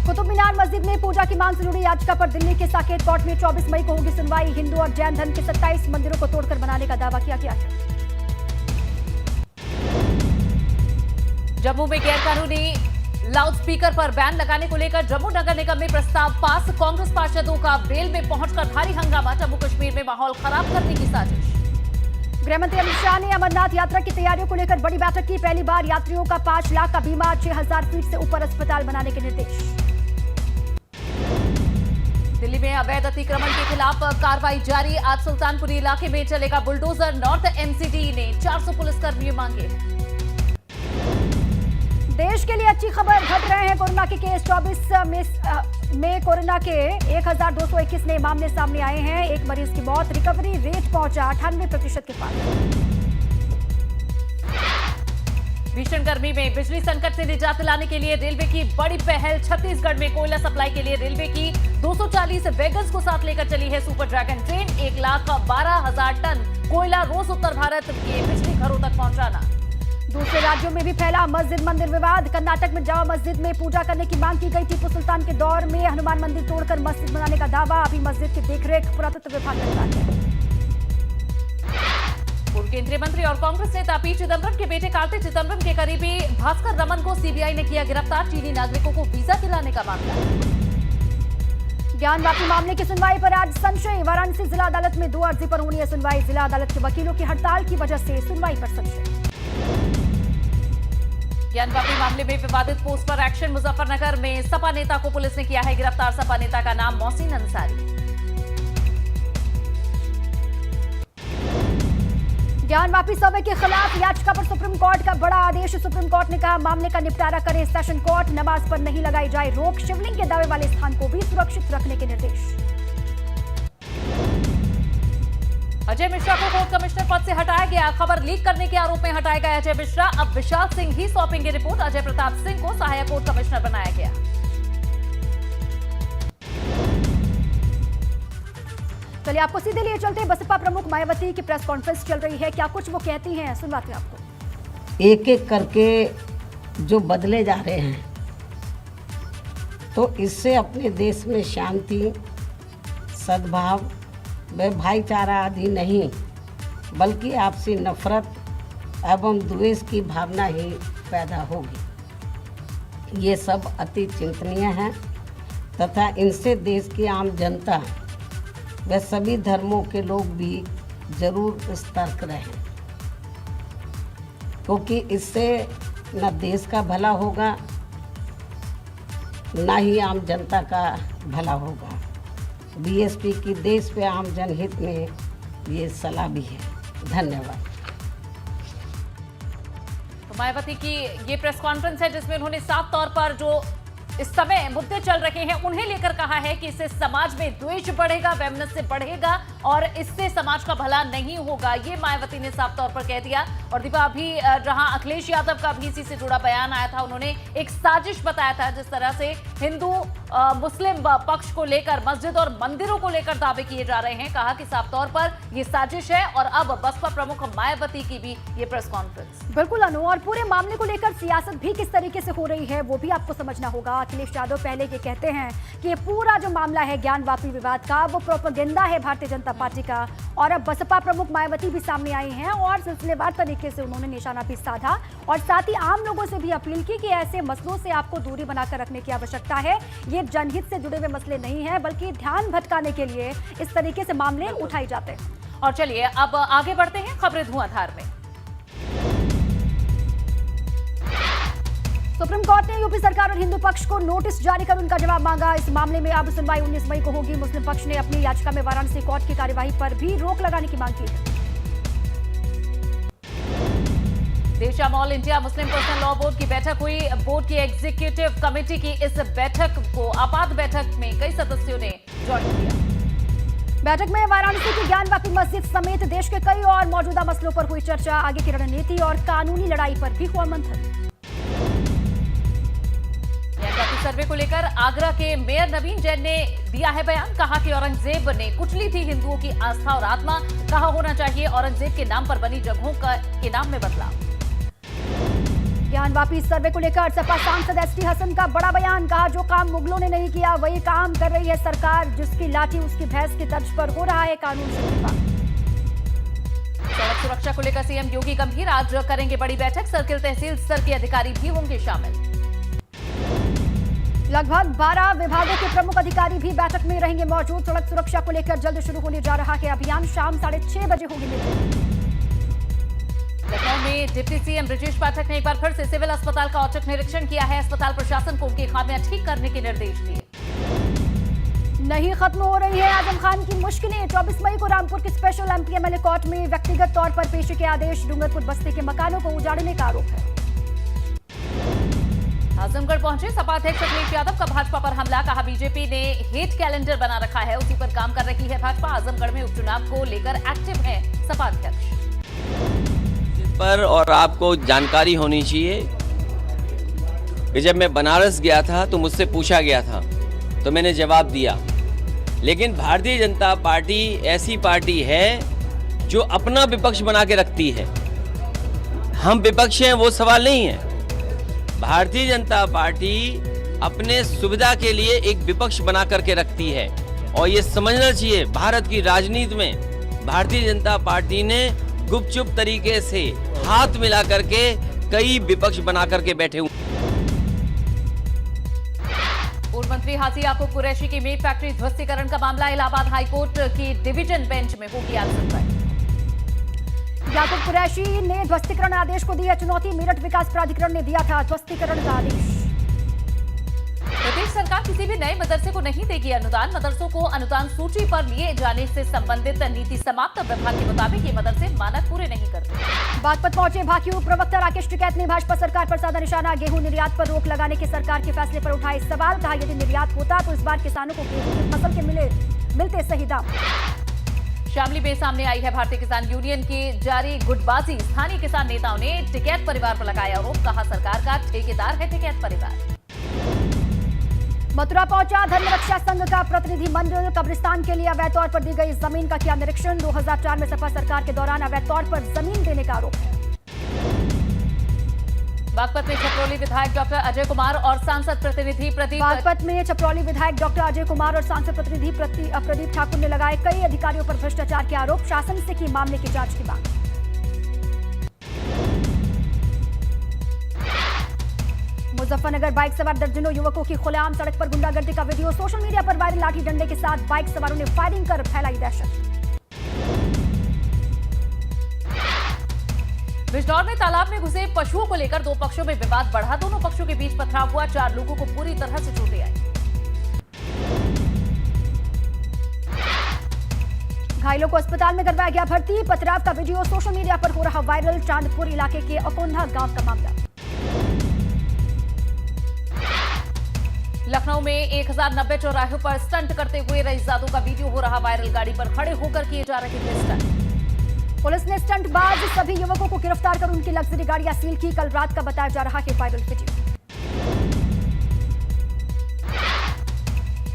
कुतुब मीनार मस्जिद में पूजा की मांग से जुड़ी याचिका पर दिल्ली के साकेत कोर्ट में 24 मई को होगी सुनवाई। हिंदू और जैन धर्म के 27 मंदिरों को तोड़कर बनाने का दावा किया गया है। जम्मू में गैरकानूनी लाउडस्पीकर पर बैन लगाने को लेकर जम्मू नगर निगम में प्रस्ताव पास। कांग्रेस पार्षदों का बेल में पहुंचकर भारी हंगामा। जम्मू कश्मीर में माहौल खराब करने की साजिश। गृहमंत्री अमित शाह ने अमरनाथ यात्रा की तैयारियों को लेकर बड़ी बैठक की। पहली बार यात्रियों का 5 लाख का बीमा, 6000 फीट से ऊपर अस्पताल बनाने के निर्देश। दिल्ली में अवैध अतिक्रमण के खिलाफ कार्रवाई जारी। आज सुल्तानपुरी इलाके में चलेगा बुलडोजर। नॉर्थ एमसीडी ने 400 पुलिसकर्मी मांगे। देश के लिए अच्छी खबर, घट रहे हैं कोरोना के केस। 24 में कोरोना के 1221 नए मामले सामने आए हैं। एक मरीज की मौत। रिकवरी रेट पहुंचा 98% के पास। भीषण गर्मी में बिजली संकट से निजात दिलाने के लिए रेलवे की बड़ी पहल। छत्तीसगढ़ में कोयला सप्लाई के लिए रेलवे की 240 वैगन्स को साथ लेकर चली है सुपर ड्रैगन ट्रेन। 1,12,000 टन कोयला रोज उत्तर भारत के बिजली घरों तक पहुंचाना। दूसरे राज्यों में भी फैला मस्जिद मंदिर विवाद। कर्नाटक में जामा मस्जिद में पूजा करने की मांग की गई। टीपू सुल्तान के दौर में हनुमान मंदिर तोड़कर मस्जिद बनाने का दावा। अभी मस्जिद की देखरेख पुरातत्व विभाग करता है। पूर्व केंद्रीय मंत्री और कांग्रेस नेता पी चिदम्बरम के बेटे कार्ति चिदम्बरम के करीबी भास्कर रमन को सीबीआई ने किया गिरफ्तार। चीनी नागरिकों को वीजा दिलाने का मामला। ज्ञानवापी मामले की सुनवाई पर आज संशय। वाराणसी जिला अदालत में 2 अर्जी पर होनी है सुनवाई। जिला अदालत के वकीलों की हड़ताल की वजह से सुनवाई पर संशय। ज्ञानवापी मामले में विवादित पोस्ट पर एक्शन। मुजफ्फरनगर में सपा नेता को पुलिस ने किया है गिरफ्तार। सपा नेता का नाम मोहसिन अंसारी। ज्ञानवापी सर्वे के खिलाफ याचिका पर सुप्रीम कोर्ट का बड़ा आदेश। सुप्रीम कोर्ट ने कहा मामले का निपटारा करे सेशन कोर्ट। नमाज पर नहीं लगाई जाए रोक। शिवलिंग के दावे वाले स्थान को भी सुरक्षित रखने के निर्देश। अजय मिश्रा को कोर्ट कमिश्नर पद से हटाया गया। खबर लीक करने के आरोप में हटाए गए अजय मिश्रा। अब विशाल सिंह ही सौंपेंगे रिपोर्ट। अजय प्रताप सिंह को सहायक कोर्ट कमिश्नर बनाया गया। चलिए आपको सीधे लिए चलते हैं। बसपा प्रमुख मायावती की प्रेस कॉन्फ्रेंस चल रही है। क्या कुछ वो कहती हैं, सुनवाते हैं आपको। एक एक करके जो बदले जा रहे हैं, तो इससे अपने देश में शांति, सद्भाव व भाईचारा आदि नहीं, बल्कि आपसी नफरत एवं द्वेष की भावना ही पैदा होगी। ये सब अति चिंतनीय है तथा इनसे देश की आम जनता व सभी धर्मों के लोग भी जरूर सतर्क रहें, क्योंकि इससे न देश का भला होगा न ही आम जनता का भला होगा। बीएसपी की देश व आम जनहित में ये सलाह भी है। धन्यवाद। तो मायावती की ये प्रेस कॉन्फ्रेंस है जिसमें उन्होंने साफ तौर पर जो इस समय मुद्दे चल रहे हैं उन्हें लेकर कहा है कि इससे समाज में द्वेष बढ़ेगा, वैमनस्य बढ़ेगा और इससे समाज का भला नहीं होगा। ये मायावती ने साफ तौर पर कह दिया। और दीपा, अभी जहां अखिलेश यादव का भी इसी से जुड़ा बयान आया था, उन्होंने एक साजिश बताया था जिस तरह से हिंदू मुस्लिम पक्ष को लेकर मस्जिद और मंदिरों को लेकर दावे किए जा रहे हैं। कहा कि साफ तौर पर यह साजिश है। और अब बसपा प्रमुख मायावती की भी ये प्रेस कॉन्फ्रेंस। बिल्कुल अनु, और पूरे मामले को लेकर सियासत भी किस तरीके से हो रही है वो भी आपको समझना होगा। अखिलेश यादव पहले ये कहते हैं कि ये पूरा जो मामला है ज्ञानवापी विवाद का वो प्रोपेगेंडा है भारतीय जनता पार्टी का। और अब बसपा प्रमुख मायावती भी सामने आई हैं और सिलसिलेवार तरीके से उन्होंने निशाना भी साधा और साथ ही आम लोगों से भी अपील की कि ऐसे मसलों से आपको दूरी बनाकर रखने की आवश्यकता है। ये जनहित से जुड़े हुए मसले नहीं है, बल्कि ध्यान भटकाने के लिए इस तरीके से मामले उठाए जाते हैं। और चलिए अब आगे बढ़ते हैं खबरें धुआंधार में। सुप्रीम कोर्ट ने यूपी सरकार और हिंदू पक्ष को नोटिस जारी कर उनका जवाब मांगा। इस मामले में अब सुनवाई 19 मई को होगी। मुस्लिम पक्ष ने अपनी याचिका में वाराणसी कोर्ट की कार्यवाही पर भी रोक लगाने की मांग की है। देशा mall India Muslim personal law board की बैठक हुई। बोर्ड की एग्जीक्यूटिव कमेटी की इस बैठक को आपात बैठक में कई सदस्यों ने ज्वाइन किया। बैठक में वाराणसी की ज्ञानवापी मस्जिद समेत देश के कई और मौजूदा मसलों पर हुई चर्चा। आगे की रणनीति और कानूनी लड़ाई पर भी हुआ मंथन। ज्ञानवापी सर्वे को लेकर आगरा के मेयर नवीन जैन ने दिया है बयान। कहा कि औरंगजेब ने कुचली थी हिंदुओं की आस्था और आत्मा। कहा होना चाहिए औरंगजेब के नाम पर बनी जगहों के नाम में बदलाव। ज्ञान वापी सर्वे को लेकर सपा सांसद एसटी हसन का बड़ा बयान, कहा जो काम मुगलों ने नहीं किया वही काम कर रही है सरकार, जिसकी लाठी उसकी भैंस की तर्ज पर हो रहा है कानून से खिलवाड़। सड़क सुरक्षा को लेकर सीएम योगी गंभीर, आज करेंगे बड़ी बैठक, सर्किल तहसील स्तर के अधिकारी भी होंगे शामिल। लगभग 12 विभागों के प्रमुख अधिकारी भी बैठक में रहेंगे मौजूद। सड़क सुरक्षा को लेकर जल्द शुरू होने जा रहा है अभियान, शाम 6:30 बजे होगी मीटिंग। लखनऊ में डिप्टी सीएम ब्रजेश पाठक ने एक बार फिर से सिविल अस्पताल का औचक निरीक्षण किया है, अस्पताल प्रशासन को उनके खामियां ठीक करने के निर्देश दिए। नहीं खत्म हो रही है आजम खान की मुश्किलें, 24 मई को रामपुर की स्पेशल एमपीएमएलए कोर्ट में व्यक्तिगत तौर पर पेशी के आदेश, डूंगरपुर बस्ती के मकानों को उजाड़ने का आरोप है। आजमगढ़ पहुंचे सपा अध्यक्ष अखिलेश यादव का भाजपा पर हमला, कहा बीजेपी ने हेट कैलेंडर बना रखा है, उसी पर काम कर रही है भाजपा। आजमगढ़ में उपचुनाव को लेकर एक्टिव है सपा अध्यक्ष। पर और आपको जानकारी होनी चाहिए कि जब मैं बनारस गया था तो मुझसे पूछा गया था तो मैंने जवाब दिया, लेकिन भारतीय जनता पार्टी ऐसी पार्टी है जो अपना विपक्ष बना के रखती है। हम विपक्ष हैं वो सवाल नहीं है। भारतीय जनता पार्टी अपने सुविधा के लिए एक विपक्ष बना करके रखती है और ये समझना चाहिए भारत की राजनीति में भारतीय जनता पार्टी ने गुपचुप तरीके से हाथ मिला करके कई विपक्ष बना करके बैठे हुए। पूर्व मंत्री हाजी याकूब कुरैशी की मीट फैक्ट्री ध्वस्तीकरण का मामला इलाहाबाद हाईकोर्ट की डिवीजन बेंच में होगी आज सुनवाई। याकूब कुरैशी ने ध्वस्तीकरण आदेश को दी है चुनौती, मेरठ विकास प्राधिकरण ने दिया था ध्वस्तीकरण का आदेश। प्रदेश सरकार किसी भी नए मदरसे को नहीं देगी अनुदान, मदरसों को अनुदान सूची पर लिए जाने से संबंधित नीति समाप्त, विभाग के मुताबिक ये मदरसे मानक पूरे नहीं करते। बागपत पहुंचे भाकियू प्रवक्ता राकेश टिकैत ने भाजपा सरकार पर साधा निशाना, गेहूं निर्यात पर रोक लगाने के सरकार के फैसले पर उठाए सवाल, कहा यदि निर्यात होता तो इस बार किसानों को गेहूं की फसल के मिलते सही दाम। शामली में सामने आई है भारतीय किसान यूनियन की जारी गुटबाजी, स्थानीय किसान नेताओं ने टिकैत परिवार पर लगाया आरोप, कहा सरकार का ठेकेदार है टिकैत परिवार। मथुरा पहुंचा धर्मरक्षा संघ का प्रतिनिधि मंडल, कब्रिस्तान के लिए अवैध तौर पर दी गई जमीन का किया निरीक्षण, 2004 में सपा सरकार के दौरान अवैध तौर पर जमीन देने का आरोप है। बागपत में छपरौली विधायक डॉक्टर अजय कुमार और सांसद प्रतिनिधि प्रदीप बागपत में छपरौली विधायक डॉक्टर अजय कुमार और सांसद प्रतिनिधि प्रदीप ठाकुर ने लगाए कई अधिकारियों पर भ्रष्टाचार के आरोप, शासन से की मामले की जांच की मांग। मुजफ्फरनगर बाइक सवार दर्जनों युवकों की खुलेआम सड़क पर गुंडागर्दी का वीडियो सोशल मीडिया पर वायरल, लाठी डंडे के साथ बाइक सवारों ने फायरिंग कर फैलाई दहशत। बिजनौर में तालाब में घुसे पशुओं को लेकर दो पक्षों में विवाद बढ़ा, दोनों पक्षों के बीच पथराव हुआ, 4 लोगों को पूरी तरह से चोटें आई। घायलों को अस्पताल में करवाया गया भर्ती, पथराव का वीडियो सोशल मीडिया पर हो रहा वायरल, चांदपुर इलाके के अकोंधा गांव का मामला। लखनऊ में 1090 चौराहे पर स्टंट करते हुए रईसजादों का वीडियो हो रहा वायरल, गाड़ी पर खड़े होकर किए जा रहे थे स्टंट। पुलिस ने स्टंटबाज सभी युवकों को गिरफ्तार कर उनकी लग्जरी गाड़ियां सील की, कल रात का बताया जा रहा है वायरल वीडियो।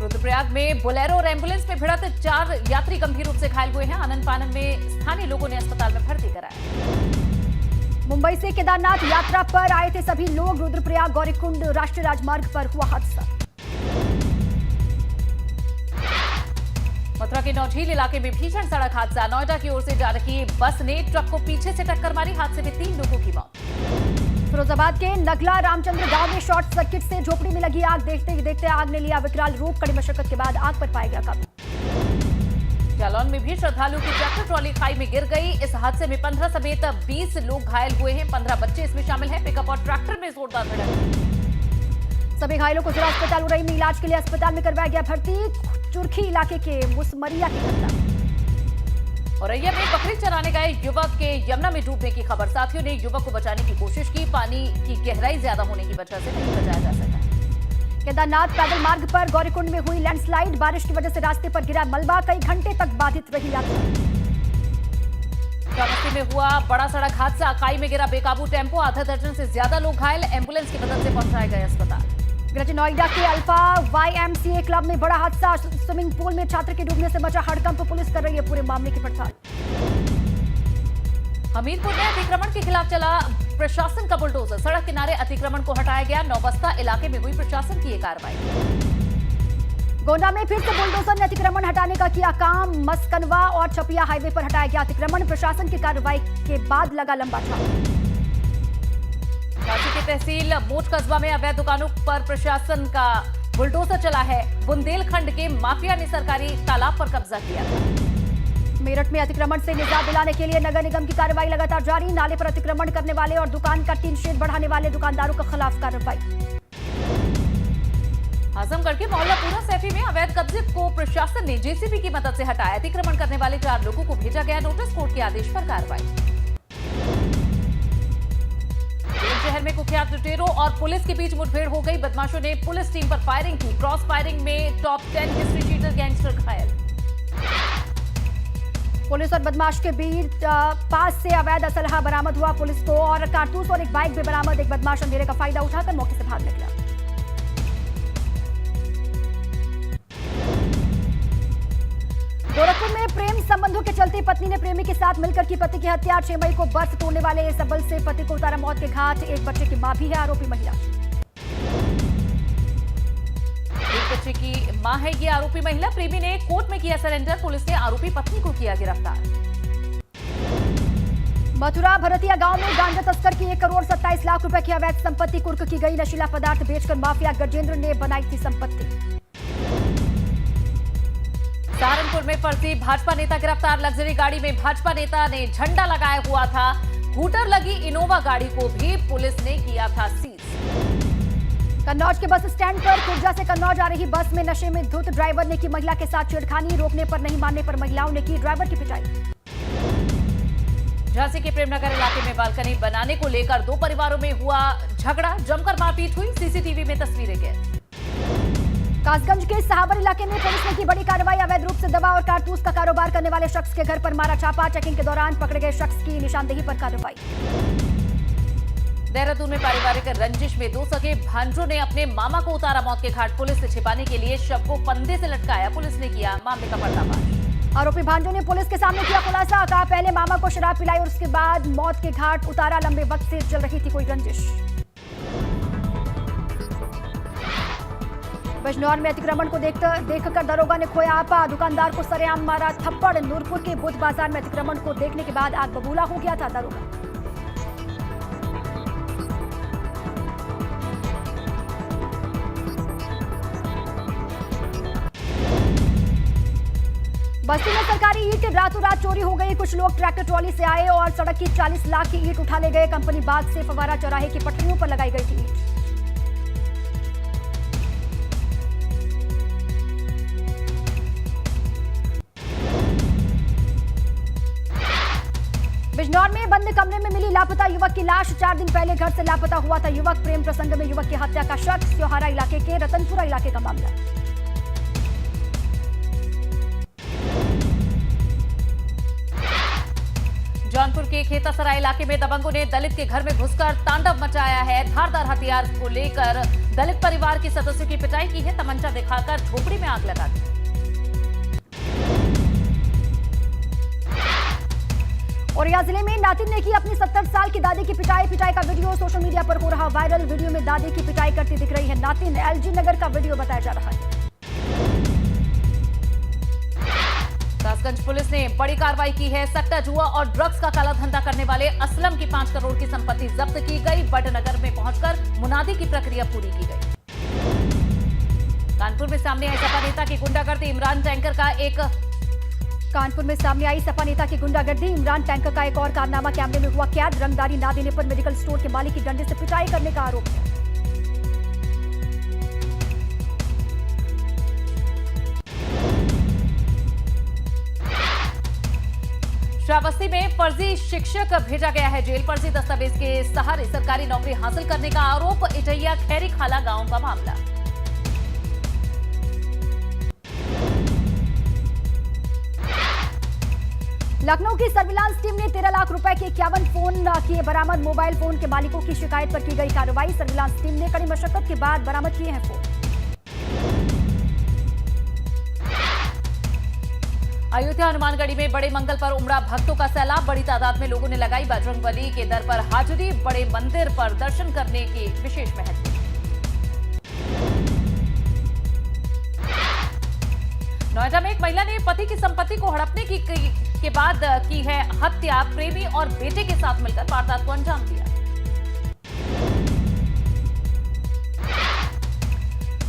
रुद्रप्रयाग में बोलेरो और एम्बुलेंस में भिड़त, 4 यात्री गंभीर रूप से घायल हुए हैं, आनन फानन में स्थानीय लोगों ने अस्पताल में भर्ती कराया। मुंबई से केदारनाथ यात्रा पर आए थे सभी लोग, रुद्रप्रयाग गौरीकुंड राष्ट्रीय राजमार्ग पर हुआ हादसा। मथुरा के नौझील इलाके में भीषण सड़क हादसा, नोएडा की ओर से जा रही बस ने ट्रक को पीछे से टक्कर मारी, हादसे में 3 लोगों की मौत। फिरोजाबाद के नगला रामचंद्र गांव में शॉर्ट सर्किट से झोपड़ी में लगी आग, देखते ही देखते आग ने लिया विकराल रूप, कड़ी मशक्कत के बाद आग पर पाया गया काबू। जालौन में भी श्रद्धालुओं की ट्रैक्टर ट्रॉली खाई में गिर गई, इस हादसे में 15 समेत 20 लोग घायल हुए हैं, 15 बच्चे इसमें शामिल हैं, पिकअप और ट्रैक्टर में जोरदार भिड़ंत। सभी घायलों को जिला अस्पताल उरई में इलाज के लिए अस्पताल में करवाया गया भर्ती। चुरखी इलाके के मुसमरिया की घटना। औरैया में बकरी चराने गए युवक के यमुना में डूबने की खबर, साथियों ने युवक को बचाने की कोशिश की, पानी की गहराई ज्यादा होने की वजह से नहीं बचाया जा सका। केदारनाथ पैदल मार्ग पर गौरीकुंड में हुई लैंडस्लाइड, बारिश की वजह से रास्ते पर गिरा मलबा, कई घंटे तक बाधित रही यात्रा। श्रावस्ती में हुआ बड़ा सड़क हादसा, खाई में गिरा बेकाबू टेम्पो, आधा दर्जन से ज्यादा लोग घायल, एम्बुलेंस की मदद से पहुंचाए गए अस्पताल। ग्रेटर नोएडा के अल्फा YMCA क्लब में बड़ा हादसा, स्विमिंग पूल में छात्र के डूबने से मचा हड़कंप, पुलिस कर रही है पूरे मामले की पड़ताल। हमीरपुर में अतिक्रमण के खिलाफ चला प्रशासन का बुलडोजर। सड़क किनारे अतिक्रमण को हटाया गया। नौबस्ता इलाके में हुई प्रशासन की ये कार्रवाई। गोंडा में फिर से बुलडोजर ने अतिक्रमण हटाने का किया काम। मस्कनवा और छपिया हाईवे पर हटाया गया अतिक्रमण। प्रशासन की कार्रवाई के बाद लगा लंबा छापा। झांसी की तहसील मोट कस्बा में अवैध दुकानों पर प्रशासन का बुलडोजर चला है। बुंदेलखंड के माफिया ने सरकारी तालाब पर कब्जा किया था। मेरठ में अतिक्रमण से निजात दिलाने के लिए नगर निगम की कार्रवाई लगातार जारी। नाले पर अतिक्रमण करने वाले और दुकान का टीन शेड बढ़ाने वाले दुकानदारों के खिलाफ कार्रवाई। आजमगढ़ के मोहल्ला पूरा सैफी में अवैध कब्जे को प्रशासन ने जेसीबी की मदद से हटाया। अतिक्रमण करने वाले 4 लोगों को भेजा गया नोटिस। कोर्ट के आदेश पर कार्रवाई। शहर में कुख्यात लुटेरों और पुलिस के बीच मुठभेड़ हो गई। बदमाशों ने पुलिस टीम पर फायरिंग की। क्रॉस फायरिंग में टॉप 10 हिस्ट्री शीटर गैंगस्टर घायल। पुलिस और बदमाश के बीच पास से अवैध असलहा बरामद हुआ। पुलिस को और कारतूस और एक बाइक भी बरामद। एक बदमाश अंधेरे का फायदा उठाकर मौके से भाग निकला। गोरखपुर में प्रेम संबंधों के चलते पत्नी ने प्रेमी के साथ मिलकर की पति की हत्या। 6 मई को बर्फ तोड़ने वाले सबल से पति को उतारा मौत के घाट। एक बच्चे की मां भी है आरोपी महिला। एक बच्चे की मां है ये आरोपी महिला। प्रेमी ने कोर्ट में किया सरेंडर। पुलिस ने आरोपी पत्नी को किया गिरफ्तार। मथुरा भरतिया गांव में गांजा तस्कर की 1 करोड़ 27 लाख रुपए की अवैध संपत्ति कुर्क की गई। नशीला पदार्थ बेचकर माफिया गजेंद्र ने बनाई थी संपत्ति। सहारनपुर में फर्जी भाजपा नेता गिरफ्तार। लग्जरी गाड़ी में भाजपा नेता ने झंडा लगाया हुआ था। हूटर लगी इनोवा गाड़ी को भी पुलिस ने किया था सीज। कन्नौज के बस स्टैंड पर खुर्जा से कन्नौज आ रही बस में नशे में धुत ड्राइवर ने की महिला के साथ छेड़खानी। रोकने पर नहीं मानने पर महिलाओं ने की ड्राइवर की पिटाई। झांसी के प्रेमनगर इलाके में बालकनी बनाने को लेकर 2 परिवारों में हुआ झगड़ा। जमकर मारपीट हुई। सीसीटीवी में तस्वीरें कैद। कासगंज के सहावर इलाके में पुलिस ने की बड़ी कार्रवाई। अवैध रूप से दवा और कारतूस का कारोबार करने वाले शख्स के घर पर मारा छापा। चेकिंग के दौरान पकड़े गए शख्स की निशानदेही पर कार्रवाई। देहरादून में पारिवारिक रंजिश में 2 सगे भांजों ने अपने मामा को उतारा मौत के घाट। पुलिस से छिपाने के लिए शव को फंदे से लटकाया। पुलिस ने किया मामले का पर्दाफाश। आरोपी भांजों ने पुलिस के सामने किया खुलासा। कहा पहले मामा को शराब पिलाई और उसके बाद मौत के घाट उतारा। लंबे वक्त से चल रही थी कोई रंजिश। बिजनौर में अतिक्रमण को देखकर दरोगा ने खोया आपा। दुकानदार को सरेआम मारा थप्पड़। नूरपुर के बुध बाजार में अतिक्रमण को देखने के बाद आग बबूला हो गया था दरोगा। बस्ती में सरकारी ईंट रातों रात चोरी हो गई। कुछ लोग ट्रैक्टर ट्रॉली से आए और सड़क की 40 लाख की ईंट उठा ले गए। कंपनी बाग से फवारा चौराहे की पटरियों पर लगाई गई थी ईंट। बिजनौर में बंद कमरे में मिली लापता युवक की लाश। 4 दिन पहले घर से लापता हुआ था युवक। प्रेम प्रसंग में युवक की हत्या का शक। त्योहारा इलाके के रतनपुरा इलाके का मामला। जौनपुर के खेतासराय इलाके में दबंगों ने दलित के घर में घुसकर तांडव मचाया है। धारदार हथियार को लेकर दलित परिवार के सदस्यों की पिटाई की है। तमंचा दिखाकर झोपड़ी में आग लगा दी। औरैया जिले में नातिन ने की अपनी 70 साल की दादी की पिटाई का वीडियो सोशल मीडिया पर हो रहा वायरल। वीडियो में दादी की पिटाई करती दिख रही है नातिन। एलजी नगर का वीडियो बताया जा रहा है। कासगंज पुलिस ने बड़ी कार्रवाई की है। सट्टा जुआ और ड्रग्स का काला धंधा करने वाले असलम की 5 करोड़ की संपत्ति जब्त की गई। बड़नगर में पहुंचकर मुनादी की प्रक्रिया पूरी की गई। कानपुर में सामने आई सपा नेता की गुंडागर्दी। इमरान टैंकर का एक कानपुर में सामने आई सपा नेता की गुंडागर्दी। इमरान टैंकर का एक और कारनामा कैमरे में हुआ कैद। रंगदारी ना देने पर मेडिकल स्टोर के मालिक की डंडे से पिटाई करने का आरोप है। श्रावस्ती में फर्जी शिक्षक भेजा गया है जेल। फर्जी दस्तावेज के सहारे सरकारी नौकरी हासिल करने का आरोप। इटैया खैरी खाला गांव का मामला। लखनऊ की सर्विलांस टीम ने 13 लाख रुपए के 51 फोन किए बरामद। मोबाइल फोन के मालिकों की शिकायत पर की गई कार्रवाई। सर्विलांस टीम ने कड़ी मशक्कत के बाद बरामद किए हैं फोन। अयोध्या हनुमानगढ़ी में बड़े मंगल पर उमड़ा भक्तों का सैलाब। बड़ी तादाद में लोगों ने लगाई बजरंगबली के दर पर हाजिरी। बड़े मंदिर पर दर्शन करने की विशेष महत्व। नोएडा में एक महिला ने पति की संपत्ति को हड़पने के बाद की है हत्या। प्रेमी और बेटे के साथ मिलकर वारदात को अंजाम दिया।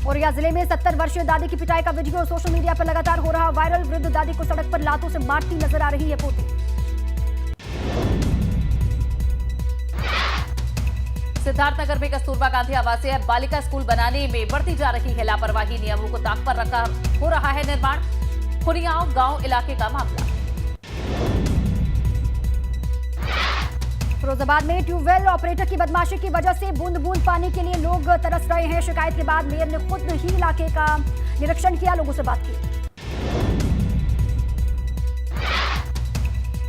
औरैया जिले में 70 वर्षीय दादी की पिटाई का वीडियो सोशल मीडिया पर लगातार हो रहा वायरल। वृद्ध दादी को सड़क पर लातों से मारती नजर आ रही है पोती। सिद्धार्थनगर में कस्तूरबा गांधी आवासीय बालिका स्कूल बनाने में बढ़ती जा रही है लापरवाही। नियमों को ताक पर रखकर हो रहा है निर्माण। खुनियाव गांव इलाके का मामला। फिरोजाबाद में ट्यूबवेल ऑपरेटर की बदमाशी की वजह से बूंद बूंद पानी के लिए लोग तरस रहे हैं। शिकायत के बाद मेयर ने खुद ही इलाके का निरीक्षण किया, लोगों से बात की।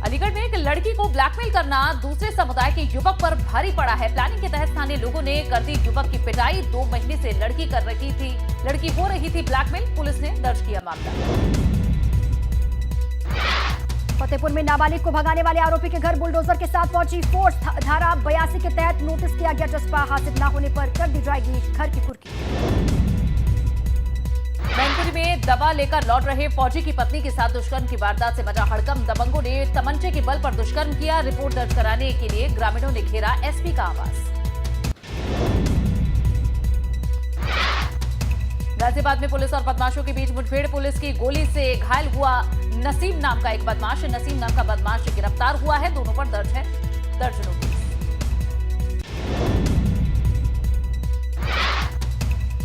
अलीगढ़ में एक लड़की को ब्लैकमेल करना दूसरे समुदाय के युवक पर भारी पड़ा है। प्लानिंग के तहत स्थानीय लोगों ने कर दी युवक की पिटाई। 2 महीने से लड़की हो रही थी ब्लैकमेल। पुलिस ने दर्ज किया मामला। फतेहपुर में नाबालिग को भगाने वाले आरोपी के घर बुलडोजर के साथ पहुंची फोर्स। धारा 82 के तहत नोटिस किया गया जस्पा। हासिल न होने पर कर दी जाएगी घर की कुर्की। मैनपुरी में दवा लेकर लौट रहे फौजी की पत्नी के साथ दुष्कर्म की वारदात से मचा हड़कंप। दबंगों ने तमंचे के बल पर दुष्कर्म किया। रिपोर्ट दर्ज कराने के लिए ग्रामीणों ने घेरा एसपी का आवास। गाजियाबाद में पुलिस और बदमाशों के बीच मुठभेड़। पुलिस की गोली से घायल हुआ नसीम नाम का एक बदमाश। नसीम नाम का बदमाश गिरफ्तार हुआ है। दोनों पर दर्ज नोटिस।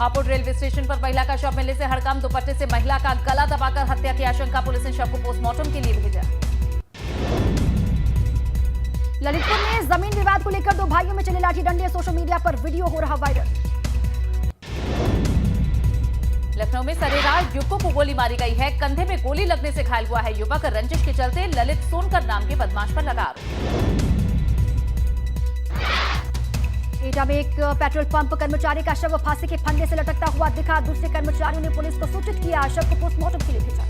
हापुड़ रेलवे स्टेशन पर महिला का शव मिलने से हड़कंप। दुपट्टे से महिला का गला दबाकर हत्या की आशंका। पुलिस ने शव को पोस्टमार्टम के लिए भेजा। ललितपुर में जमीन विवाद को लेकर 2 भाइयों में चले लाठी डंडे। सोशल मीडिया पर वीडियो हो रहा वायरल। लखनऊ में सरेराह युवकों को गोली मारी गई है। कंधे में गोली लगने से घायल हुआ है युवक। रंजिश के चलते ललित सोनकर नाम के बदमाश पर लगा आरोप। एटा में एक पेट्रोल पंप कर्मचारी का शव फांसी के फंदे से लटकता हुआ दिखा। दूसरे कर्मचारियों ने पुलिस को सूचित किया। शव को पोस्टमार्टम के लिए भेजा।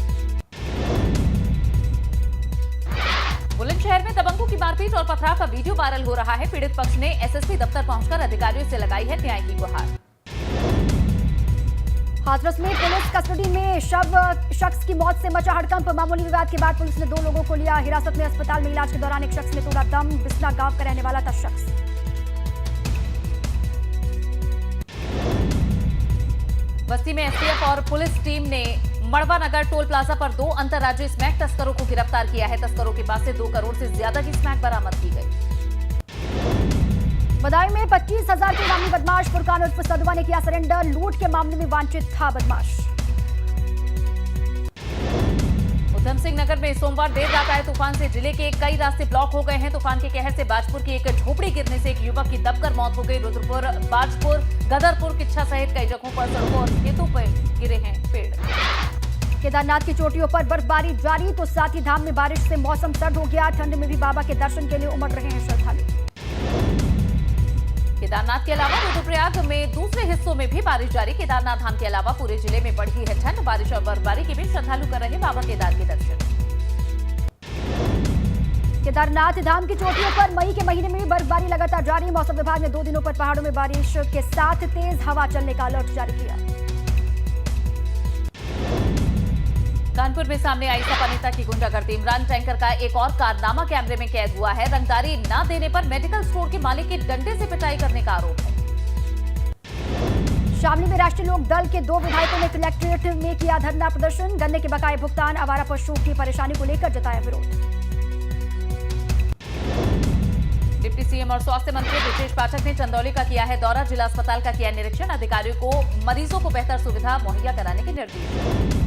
बुलंदशहर में दबंगों की मारपीट और पथराव का वीडियो वायरल हो रहा है। पीड़ित पक्ष ने एसएसपी दफ्तर पहुंचकर अधिकारियों से लगाई है न्याय की गुहार। हाथरस में पुलिस कस्टडी में शख्स की मौत से मचा हड़कंप। मामूली विवाद के बाद पुलिस ने 2 लोगों को लिया हिरासत में। अस्पताल में इलाज के दौरान एक शख्स ने तोड़ा दम। बिस्ना गांव का रहने वाला था शख्स। बस्ती में एसटीएफ और पुलिस टीम ने मड़वा नगर टोल प्लाजा पर 2 अंतर्राज्यीय स्मैक तस्करों को गिरफ्तार किया है। तस्करों के पास से 2 करोड़ से ज्यादा की स्मैक बरामद की गई। बदायूं में 25,000 के इनामी बदमाश फुरकान उर्फ सदवा ने किया सरेंडर। लूट के मामले में वांछित था बदमाश। उधम सिंह नगर में सोमवार देर रात आए तूफान से जिले के कई रास्ते ब्लॉक हो गए हैं। तूफान के कहर से बाजपुर की एक झोपड़ी गिरने से एक युवक की दबकर मौत हो गई। रुद्रपुर, बाजपुर, गदरपुर, किच्छा सहित कई जगहों पर सड़कों और खेतों पर गिरे हैं पेड़। केदारनाथ की चोटियों पर बर्फबारी जारी तो साथ ही धाम में बारिश से मौसम सर्द हो गया। ठंड में भी बाबा के दर्शन के लिए उमड़ रहे हैं श्रद्धालु। केदारनाथ के अलावा रुद्रप्रयाग में दूसरे हिस्सों में भी बारिश जारी। केदारनाथ धाम के अलावा पूरे जिले में बढ़ी है ठंड। बारिश और बर्फबारी के बीच श्रद्धालु कर रहे बाबा केदार के दर्शन। केदारनाथ धाम की चोटियों पर मई के महीने में भी बर्फबारी लगातार जारी। मौसम विभाग ने 2 दिनों पर पहाड़ों में बारिश के साथ तेज हवा चलने का अलर्ट जारी किया। कानपुर में सामने आई सपा नेता की गुंडागर्दी। इमरान टैंकर का एक और कारनामा कैमरे में कैद हुआ है। रंगदारी न देने पर मेडिकल स्टोर के मालिक की डंडे से पिटाई करने का आरोप है। शामली में राष्ट्रीय लोक दल के 2 विधायकों ने कलेक्ट्रेट में किया धरना प्रदर्शन। गन्ने के बकाये भुगतान, आवारा पशुओं की परेशानी को लेकर जताया विरोध। डिप्टी सीएम और स्वास्थ्य मंत्री ब्रजेश पाठक ने चंदौली का किया है दौरा। जिला अस्पताल का किया निरीक्षण। अधिकारियों को मरीजों को बेहतर सुविधा मुहैया कराने के निर्देश।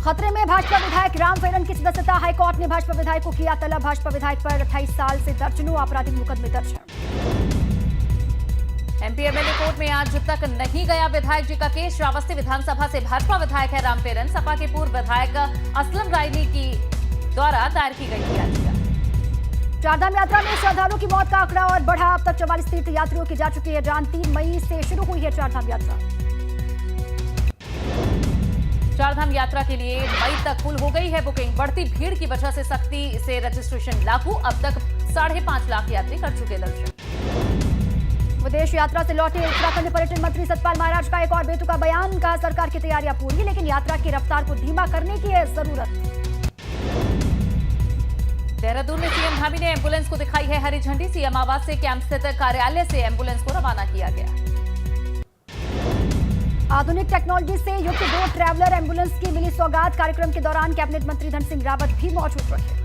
खतरे में भाजपा विधायक रामफेरन की सदस्यता। हाईकोर्ट ने भाजपा विधायक को किया तलब। भाजपा विधायक पर 28 साल से दर्जनों आपराधिक मुकदमे दर्ज हैं। एमपी एमएलए कोर्ट में आज तक नहीं गया विधायक जी का केस। श्रावस्ती विधानसभा से भाजपा विधायक है रामफेरन। सपा के पूर्व विधायक असलम रायनी की द्वारा दायर की गई याचिका। चारधाम यात्रा में श्रद्धालुओं की मौत का आंकड़ा और बढ़ा। अब तक 44 तीर्थ यात्रियों की जा चुकी है जान। 3 मई से शुरू हुई है चारधाम यात्रा। चारधाम यात्रा के लिए मई तक फुल हो गई है बुकिंग। बढ़ती भीड़ की वजह से सख्ती से रजिस्ट्रेशन लागू। अब तक 5.5 लाख यात्री कर चुके दर्शन। विदेश यात्रा से लौटे उत्तराखंड पर्यटन मंत्री सतपाल महाराज का एक और बेतुका बयान। कहा सरकार की तैयारियां पूरी, लेकिन यात्रा की रफ्तार को धीमा करने की है जरूरत। देहरादून में सीएम धामी ने एम्बुलेंस को दिखाई है हरी झंडी। सीएम आवास से कैंप स्थित कार्यालय से एम्बुलेंस को रवाना किया गया। आधुनिक टेक्नोलॉजी से युक्त 2 ट्रैवलर एम्बुलेंस की मिली सौगात। कार्यक्रम के दौरान कैबिनेट मंत्री धन सिंह रावत भी मौजूद रहे।